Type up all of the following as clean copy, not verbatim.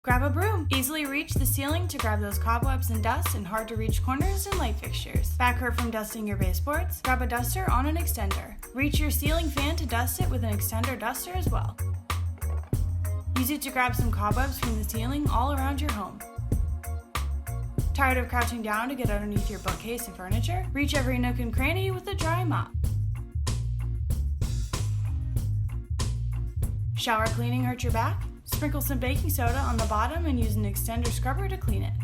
Grab a broom. Easily reach the ceiling to grab those cobwebs and dust in hard to reach corners and light fixtures. Back hurt from dusting your baseboards? Grab a duster on an extender. Reach your ceiling fan to dust it with an extender duster as well. Use it to grab some cobwebs from the ceiling all around your home. Tired of crouching down to get underneath your bookcase and furniture? Reach every nook and cranny with a dry mop. Shower cleaning hurt your back? Sprinkle some baking soda on the bottom and use an extender scrubber to clean it.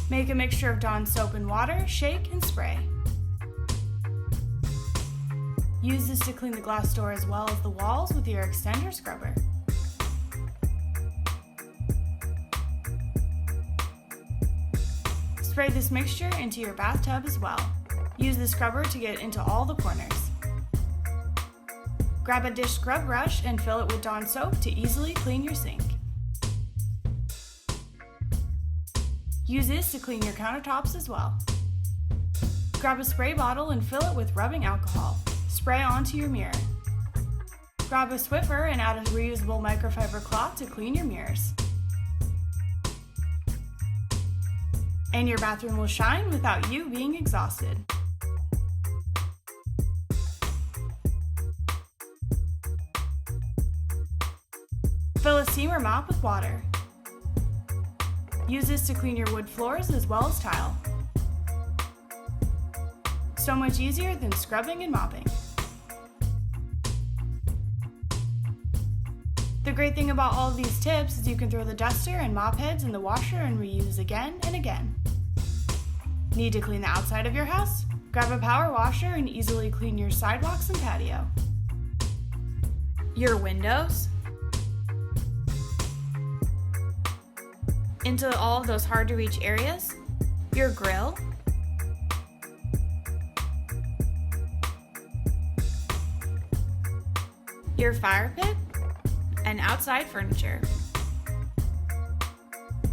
Make a mixture of Dawn soap and water, shake, and spray. Use this to clean the glass door as well as the walls with your extender scrubber. Spray this mixture into your bathtub as well. Use the scrubber to get into all the corners. Grab a dish scrub brush and fill it with Dawn soap to easily clean your sink. Use this to clean your countertops as well. Grab a spray bottle and fill it with rubbing alcohol. Spray onto your mirror. Grab a Swiffer and add a reusable microfiber cloth to clean your mirrors. And your bathroom will shine without you being exhausted. Fill a steamer mop with water. Use this to clean your wood floors as well as tile. So much easier than scrubbing and mopping. The great thing about all of these tips is you can throw the duster and mop heads in the washer and reuse again and again. Need to clean the outside of your house? Grab a power washer and easily clean your sidewalks and patio. Your windows? Into all of those hard to reach areas? Your grill? Your fire pit? And outside furniture.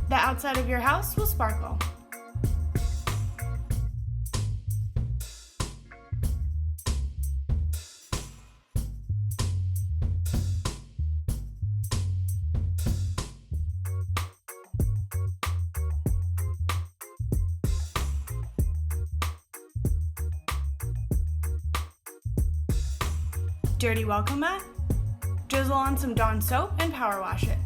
The outside of your house will sparkle. Dirty welcome mat? Drizzle on some Dawn soap and power wash it.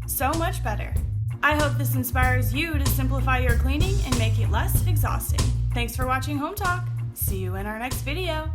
So much better. I hope this inspires you to simplify your cleaning and make it less exhausting. Thanks for watching Home Talk. See you in our next video.